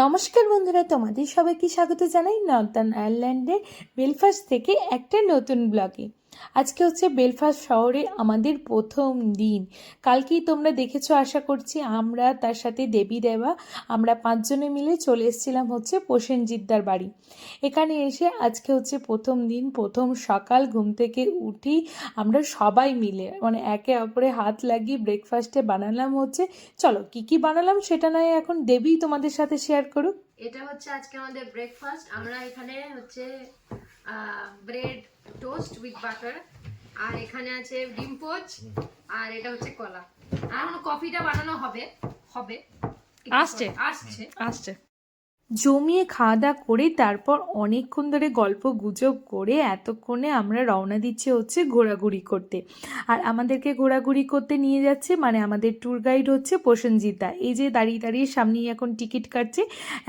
নমস্কার বন্ধুরা, তোমাদের সবাইকে স্বাগত জানাই নর্দার্ন আয়ারল্যান্ডের বেলফাস্ট থেকে একটা নতুন ব্লগে। আজকে হচ্ছে বেলফাস্ট শহরে আমাদের প্রথম দিন। কালকেই তোমরা দেখেছো আশা করছি। আমরা তার সাথে দেবী দেবা আমরা 5 জনে মিলে চলে এসেছিলাম হচ্ছে প্রসেনজিৎদার বাড়ি। এখানে এসে আজকে হচ্ছে প্রথম দিন, প্রথম সকাল। ঘুম থেকে উঠি আমরা সবাই মিলে মানে একে অপরে হাত লাগিয়ে ব্রেকফাস্টে বানালাম হচ্ছে, চলো কি কি বানালাম সেটা নয় এখন দেবী তোমাদের সাথে শেয়ার করুক। এটা হচ্ছে আজকে আমাদের ব্রেকফাস্ট। আমরা এখানে হচ্ছে ব্রেড টোস্ট উইথ বাটার, আর এখানে আছে ডিম পোচ, আর এটা হচ্ছে কলা। আর এখন কফিটা বানানো হবে হবে আসছে আসছে আসছে জমিয়ে খাওয়া দাওয়া করে তারপর অনেকক্ষণ ধরে গল্প গুজব করে এতক্ষণে আমরা রওনা দিচ্ছি হচ্ছে ঘোরাঘুরি করতে। আর আমাদেরকে ঘোরাঘুরি করতে নিয়ে যাচ্ছে মানে আমাদের ট্যুর গাইড হচ্ছে প্রসেনজিৎদা। এই যে দাঁড়িয়ে দাঁড়িয়ে সামনেই এখন টিকিট কাটছে,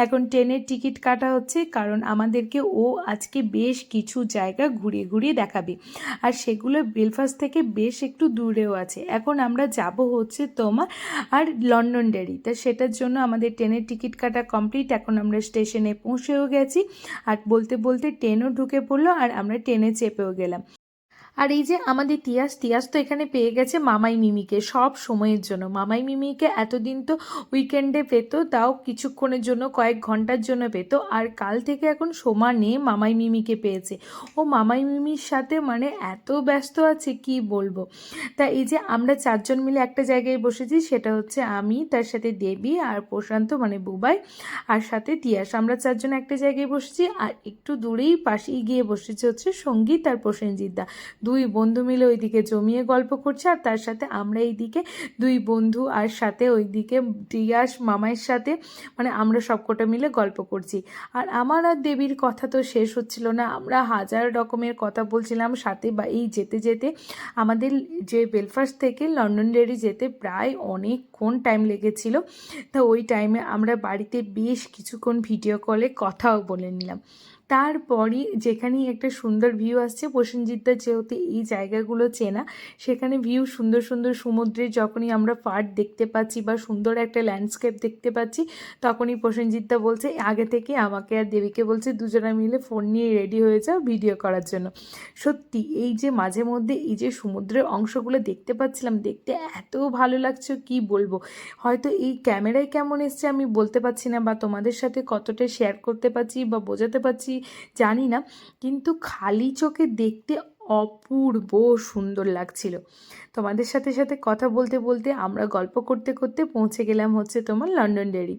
এখন ট্রেনের টিকিট কাটা হচ্ছে, কারণ আমাদেরকে ও আজকে বেশ কিছু জায়গা ঘুরিয়ে ঘুরিয়ে দেখাবে। আর সেগুলো বেলফাস্ট থেকে বেশ একটু দূরেও আছে। এখন আমরা যাব হচ্ছে তোমার আর লন্ডনডেরি, তা সেটার জন্য আমাদের ট্রেনের টিকিট কাটা কমপ্লিট। এখন আমরা স্টেশনে পৌঁছেও গেছি, আর বলতে বলতে ট্রেনও ঢুকে পড়লো আর আমরা ট্রেনে চেপেও গেলাম। আর এই যে আমাদের তিয়াস তো এখানে পেয়ে গেছে মামাই মিমিকে সব সময়ের জন্য। মামাই মিমিকে এতদিন তো উইকেন্ডে পেতো, তাও কিছুক্ষণের জন্য, কয়েক ঘন্টার জন্য পেতো, আর কাল থেকে এখন সমানে মামাই মিমিকে পেয়েছে। ও মামাই মিমির সাথে মানে এত ব্যস্ত আছে কি বলবো। তা এই যে আমরা 4 জন মিলে একটা জায়গায় বসেছি, সেটা হচ্ছে আমি, তার সাথে দেবী আর প্রশান্ত মানে বুবাই, আর সাথে তিয়াস। আমরা 4 জন একটা জায়গায় বসেছি, আর একটু দূরেই পাশেই গিয়ে বসেছে হচ্ছে সঙ্গীত আর প্রসেনজিৎদা। দুই বন্ধু মিলে ওইদিকে জমিয়ে গল্প করছে, আর তার সাথে আমরা এইদিকে দুই বন্ধু, আর সাথে ওইদিকে তিয়াস মামাইয়ের সাথে মানে আমরা সবকটা মিলে গল্প করছি। আর আমার আর দেবীর কথা তো শেষ হচ্ছিল না, আমরা হাজার রকমের কথা বলছিলাম সাথে। বা এই যেতে যেতে আমাদের যে বেলফাস্ট থেকে লন্ডনডেরি যেতে প্রায় অনেকক্ষণ টাইম লেগেছিল। তো ওই টাইমে আমরা বাড়িতে বেশ কিছুক্ষণ ভিডিও কলে কথাও বলে নিলাম। তারপরই যেখানেই একটা সুন্দর ভিউ আসছে, প্রসেনজিৎদার যেহেতু এই জায়গাগুলো চেনা, সেখানে ভিউ সুন্দর সুন্দর সমুদ্রের যখনই আমরা পাড় দেখতে পাচ্ছি বা সুন্দর একটা ল্যান্ডস্কেপ দেখতে পাচ্ছি, তখনই প্রসেনজিৎদা বলছে আগে থেকে আমাকে আর দেবীকে বলছে দুজনে মিলে ফোন নিয়ে রেডি হয়ে যাও ভিডিও করার জন্য। সত্যি এই যে মাঝে মধ্যে এই যে সমুদ্রের অংশগুলো দেখতে পাচ্ছিলাম, দেখতে এত ভালো লাগছে কি বলবো। হয়তো এই ক্যামেরায় কেমন এসছে আমি বলতে পারছি না, বা তোমাদের সাথে কতটা শেয়ার করতে পারছি বা বোঝাতে পারছি জানি না, কিন্তু খালি চোখে দেখতে অপূর্ব সুন্দর লাগছিল। তোমাদের সাথে সাথে কথা বলতে বলতে আমরা গল্প করতে করতে পৌঁছে গেলাম হচ্ছে তোমার লন্ডনডেরি।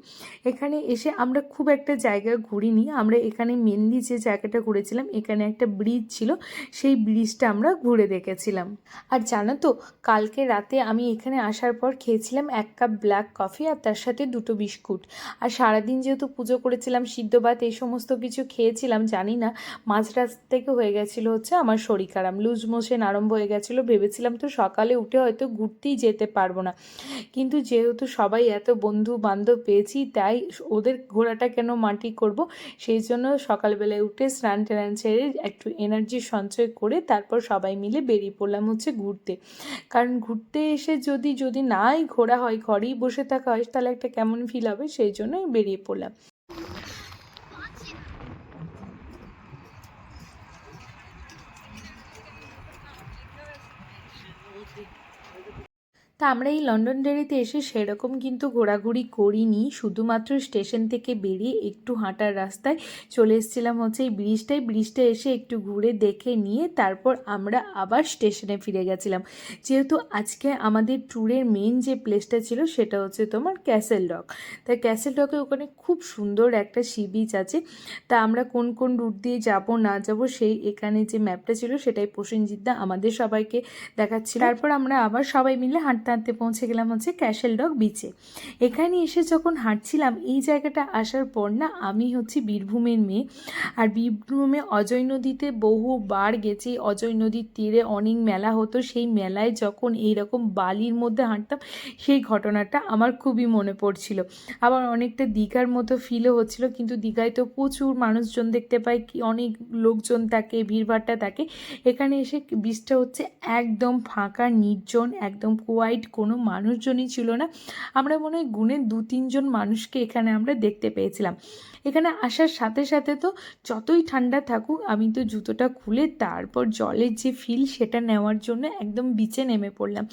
এখানে এসে আমরা খুব একটা জায়গা ঘুরিনি, আমরা এখানে মেনলি যে জায়গাটা ঘুরেছিলাম, এখানে একটা ব্রিজ ছিল, সেই ব্রিজটা আমরা ঘুরে দেখেছিলাম। আর জানো তো, কালকে রাতে আমি এখানে আসার পর খেয়েছিলাম 1 কাপ ব্ল্যাক কফি আর তার সাথে 2টো বিস্কুট। আর সারাদিন যেহেতু পুজো করেছিলাম, সিদ্ধ ভাত এই সমস্ত কিছু খেয়েছিলাম, জানি না মাঝরাত থেকে হয়ে গেছিলো হচ্ছে আমার শরীর খারাপ, লুজ মোশন আরম্ভ হয়ে গেছিলো। ভেবেছিলাম তো সকালে উঠে হয়তো ঘুরতেই যেতে পারবো না, কিন্তু যেহেতু সবাই এত বন্ধু বান্ধব পেয়েছি, তাই ওদের ঘোরাটা কেন মাটি করব, সেই জন্য সকালবেলায় উঠে স্নান টান ছেড়ে একটু এনার্জি সঞ্চয় করে তারপর সবাই মিলে বেরিয়ে পড়লাম হচ্ছে ঘুরতে। কারণ ঘুরতে এসে যদি যদি নাই ঘোরা হয়, ঘরেই বসে থাকা হয়, তাহলে একটা কেমন ফিল হবে, সেই জন্যই বেরিয়ে পড়লাম। তা আমরা এই লন্ডনডেরিতে এসে সেরকম কিন্তু ঘোরাঘুরি করিনি, শুধুমাত্র স্টেশন থেকে বেরিয়ে একটু হাঁটার রাস্তায় চলে এসেছিলাম হচ্ছে এই ব্রিজটা এসে একটু ঘুরে দেখে নিয়ে তারপর আমরা আবার স্টেশনে ফিরে গেছিলাম। যেহেতু আজকে আমাদের ট্যুরের মেন যে প্লেসটা ছিল সেটা হচ্ছে তোমার ক্যাসেল রক। তা ক্যাসেল রকে ওখানে খুব সুন্দর একটা সি বিচ আছে। তা আমরা কোন কোন রুট দিয়ে যাব না যাব সেই এখানে যে ম্যাপটা ছিল সেটাই প্রসেনজিৎদা আমাদের সবাইকে দেখাচ্ছিল। তারপর আমরা আবার সবাই মিলে হাঁটতে হাঁটতে পৌঁছে গেলাম হচ্ছে ক্যাসেল রক বিচে। এখানে এসে যখন হাঁটছিলাম এই জায়গাটা আসার পর না, আমি হচ্ছে বীরভূমের মেয়ে, আর বীরভূমে অজয় নদীতে বহুবার গেছি। অজয় নদীর তীরে অনেক মেলা হতো, সেই মেলায় যখন এইরকম বালির মধ্যে হাঁটতাম সেই ঘটনাটা আমার খুবই মনে পড়ছিল। আবার অনেকটা দীঘার মতো ফিলও হচ্ছিল, কিন্তু দীঘায় তো প্রচুর মানুষজন দেখতে পাই, কি অনেক লোকজন থাকে, ভিড়ভাট্টা থাকে। এখানে এসে বীজটা হচ্ছে একদম ফাঁকা নির্জন, একদম কোয়াইট সাইড কোনো মানুষজনই ছিল না। আমরা মনে হয় গুণে 2-3 জন মানুষকে এখানে আমরা দেখতে পেয়েছিলাম। এখানে আসার সাথে সাথে তো যতই ঠান্ডা থাকুক আমি তো জুতোটা খুলে তারপর জলের যে ফিল সেটা নেওয়ার জন্য একদম বিচে নেমে পড়লাম।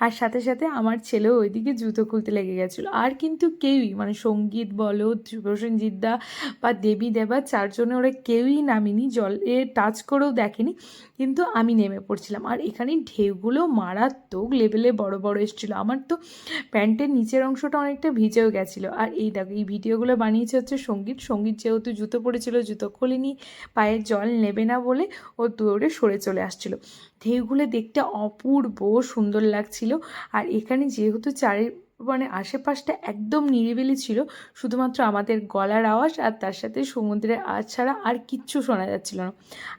আর সাথে সাথে আমার ছেলেও ওইদিকে জুতো খুলতে লেগে গেছিলো। আর কিন্তু কেউই মানে সঙ্গীত বলো, প্রসেনজিৎদা বা দেবী দেবা 4 জনে ওরা কেউই নামেনি, জলে টাচ করেও দেখেনি, কিন্তু আমি নেমে পড়ছিলাম। আর এখানে ঢেউগুলো মারাত্মক লেভেলে বড় বড় এসেছিলো। আমার তো প্যান্টের নিচের অংশটা অনেকটা ভিজেও গেছিলো। আর এই দেখো এই ভিডিওগুলো বানিয়েছে হচ্ছে সঙ্গীত যেহেতু জুতো পরেছিল, জুতো খোলেনি, পায়ে জল নেবে না বলে ও দৌড়ে সরে চলে আসছিলো। ঢেউগুলো দেখতে অপূর্ব সুন্দর লাগছিল। আর এখানে যেহেতু মানে আশেপাশটা একদম নিরিবিলি ছিল, শুধুমাত্র আমাদের গলার আওয়াজ আর তার সাথে সমুদ্রের আওয়াজ ছাড়া আর কিচ্ছু শোনা যাচ্ছিল না।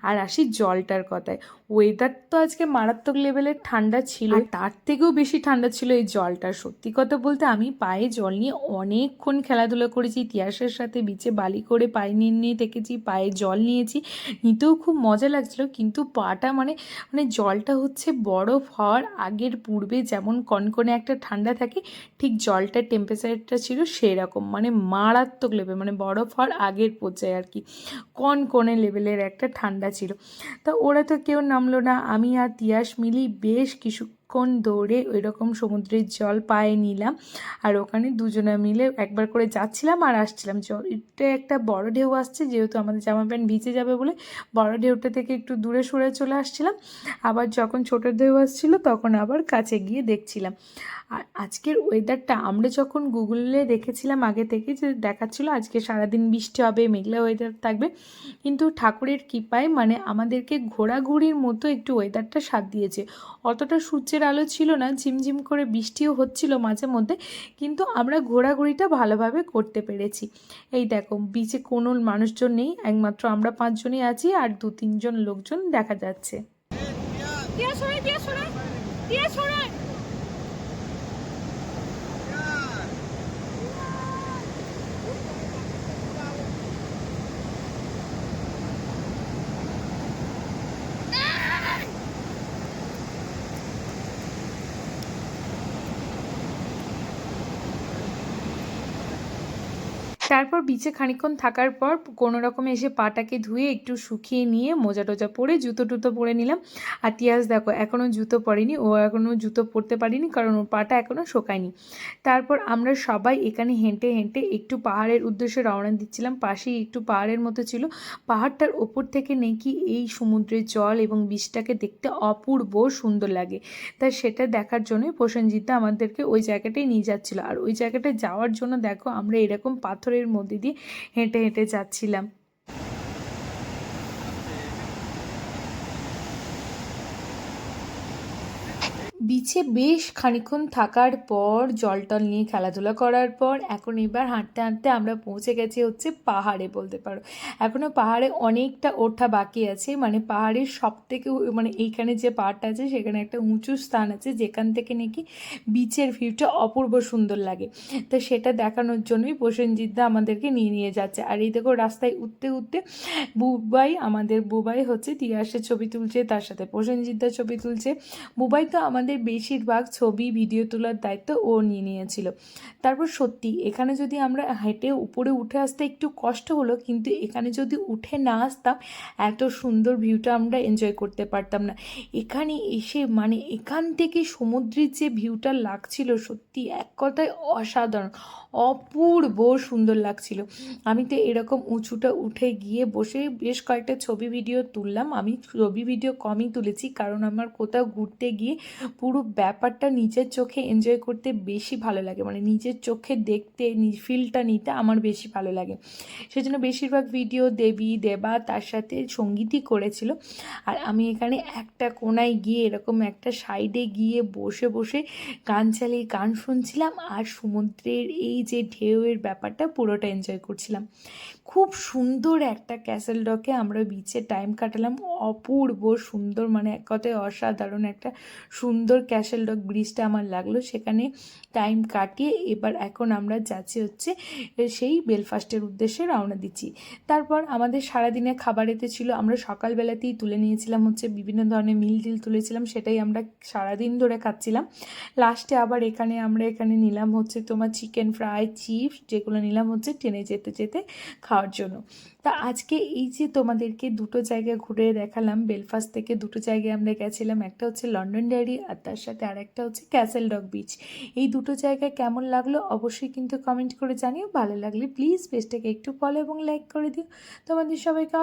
আর আসি জলটার কথায়, ওয়েদার তো আজকে মারাত্মক লেভেলের ঠান্ডা ছিল, আর তার থেকেও বেশি ঠান্ডা ছিল এই জলটা। সত্যি কথা বলতে আমি পায়ে জল নিয়ে অনেকক্ষণ খেলাধুলা করেছি, তিয়াসের সাথে বিচে বালি করে পায়ে নিয়ে নিয়ে থেকেছি, পায়ে জল নিয়েছি, নিতেও খুব মজা লাগছিল। কিন্তু পাটা মানে জলটা হচ্ছে বরফ হওয়ার আগের পূর্বে যেমন কনকনে একটা ঠান্ডা থাকে, ঠিক জলটার টেম্পারেচারটা ছিল সেরকম, মানে মারাত্মক লেভেল, মানে বরফ হওয়ার আগের পর্যায়ে আর কি, কনকনে লেভেলের একটা ঠান্ডা ছিল। তা ওরা তো কেউ নামলো না, আমি আর তিয়াস মিলি বেশ কিছুক্ষণ দৌড়ে ওই রকম সমুদ্রের জল পায়ে নিলাম। আর ওখানে দুজনে মিলে একবার করে যাচ্ছিলাম আর আসছিলাম। জলটা একটা বড় ঢেউ আসছে, যেহেতু আমাদের জামা প্যান্ট ভিজে যাবে বলে বড় ঢেউটা থেকে একটু দূরে সরে চলে আসছিলাম। আবার যখন ছোটো ঢেউ আসছিলো তখন আবার কাছে গিয়ে দেখছিলাম। আর আজকের ওয়েদারটা আমরা যখন গুগলে দেখেছিলাম আগে থেকে, যে দেখাচ্ছিলো আজকে সারাদিন বৃষ্টি হবে, মেঘলা ওয়েদার থাকবে, কিন্তু ঠাকুরের কৃপায় মানে আমাদেরকে ঘোরাঘুরির মতো একটু ওয়েদারটা সাথ দিয়েছে। অতটা সূর্যের আলো ছিল না, ঝিমঝিম করে বৃষ্টিও হচ্ছিল মাঝে মধ্যে, কিন্তু আমরা ঘোরাঘুরিটা ভালোভাবে করতে পেরেছি। এই দেখো বিচে কোনো মানুষজন নেই, একমাত্র আমরা 5 জনই আছি আর 2-3 জন লোকজন দেখা যাচ্ছে। তারপর বিচে খানিকক্ষণ থাকার পর কোনো রকমে এসে পাটাকে ধুয়ে একটু শুকিয়ে নিয়ে মোজা টোজা পরে জুতো টুতো পরে নিলাম। আর তিয়াস দেখো এখনও জুতো পরেনি, ও এখনও জুতো পরতে পারিনি কারণ ওর পাটা এখনও শোকায়নি। তারপর আমরা সবাই এখানে হেঁটে হেঁটে একটু পাহাড়ের উদ্দেশ্যে রওনা দিচ্ছিলাম। পাশেই একটু পাহাড়ের মতো ছিল, পাহাড়টার ওপর থেকে নাকি এই সমুদ্রের জল এবং বীজটাকে দেখতে অপূর্ব সুন্দর লাগে। তাই সেটা দেখার জন্যই প্রসেনজিৎদা আমাদেরকে ওই জায়গাটায় নিয়ে যাচ্ছিলো। আর ওই জায়গাটায় যাওয়ার জন্য দেখো আমরা এরকম পাথরের মধ্যে দিয়ে হেঁটে হেঁটে যাচ্ছিলাম। বিচে বেশ খানিকক্ষণ থাকার পর জল টল নিয়ে খেলাধুলা করার পর এখন এবার হাঁটতে হাঁটতে আমরা পৌঁছে গেছি হচ্ছে পাহাড়ে বলতে পারো। এখনও পাহাড়ে অনেকটা ওঠা বাকি আছে, মানে পাহাড়ের সব থেকে মানে এইখানে যে পাহাড়টা আছে সেখানে একটা উঁচু স্থান আছে যেখান থেকে নাকি বিচের ভিউটা অপূর্ব সুন্দর লাগে। তো সেটা দেখানোর জন্যই প্রসেনজিৎদা আমাদেরকে নিয়ে নিয়ে যাচ্ছে। আর এই দেখো রাস্তায় উঠতে উঠতে আমাদের বুবাই হচ্ছে তিয়াসের ছবি তুলছে, তার সাথে প্রসেনজিৎদা ছবি তুলছে। বুবাই তো আমাদের বেশিরভাগ ছবি ভিডিও তোলার দায়িত্ব ও নিয়ে নিয়েছিল। তারপর সত্যি এখানে যদি আমরা হেঁটে উপরে উঠে আসতে একটু কষ্ট হলো, কিন্তু এখানে যদি উঠে না আসতাম এত সুন্দর ভিউটা আমরা এনজয় করতে পারতাম না। এখানে এসে মানে এখান থেকে সমুদ্রের যে ভিউটা লাগছিল সত্যি এক কথায় অসাধারণ, অপূর্ব সুন্দর লাগছিল। আমি তো এরকম উঁচুটা উঠে গিয়ে বসে বেশ কয়েকটা ছবি ভিডিও তুললাম। আমি ছবি ভিডিও কমই তুলেছি কারণ আমার কোথাও ঘুরতে গিয়ে পুরো ব্যাপারটা নিজের চোখে এনজয় করতে বেশি ভালো লাগে, মানে নিজের চোখে দেখতে ফিলটা নিতে আমার বেশি ভালো লাগে। সেজন্য বেশিরভাগ ভিডিও দেবা তার সাথে সঙ্গীতই করেছিল। আর আমি এখানে একটা কোনায় গিয়ে এরকম একটা সাইডে গিয়ে বসে বসে গান চালিয়ে গান শুনছিলাম আর সমুদ্রের এই যে ঢেউয়ের ব্যাপারটা পুরোটা এনজয় করছিলাম। খুব সুন্দর একটা ক্যাসেল রকে আমরা বিচে টাইম কাটালাম, অপূর্ব সুন্দর, মানে এক কথায় অসাধারণ একটা সুন্দর সুন্দর ক্যাসেল রক ব্রিজটা আমার লাগলো, সেখানে টাইম কাটিয়ে এবার এখন আমরা যাচ্ছি হচ্ছে সেই বেলফাস্টের উদ্দেশ্যে রওনা দিচ্ছি। তারপর আমাদের সারাদিনে খাবারেতে ছিল, আমরা সকালবেলাতেই তুলে নিয়েছিলাম হচ্ছে বিভিন্ন ধরনের মিল টিল তুলেছিলাম, সেটাই আমরা সারাদিন ধরে খাচ্ছিলাম। লাস্টে আবার এখানে নিলাম হচ্ছে তোমার চিকেন ফ্রাই, চিপস, যেগুলো নিলাম হচ্ছে ট্রেনে যেতে যেতে খাওয়ার জন্য। তা আজকে এই যে তোমাদেরকে দুটো জায়গা ঘুরে দেখালাম, বেলফাস্ট থেকে দুটো জায়গায় আমরা গেছিলাম, একটা হচ্ছে লন্ডন ডেয়ারি আর তার সাথে আরেকটা হচ্ছে ক্যাসেল রক বিচ। এই দুটো জায়গায় কেমন লাগলো অবশ্যই কিন্তু কমেন্ট করে জানিও। ভালো লাগলে প্লিজ পেজটাকে একটু ফলো এবং লাইক করে দিও। তোমাদের সবাইকে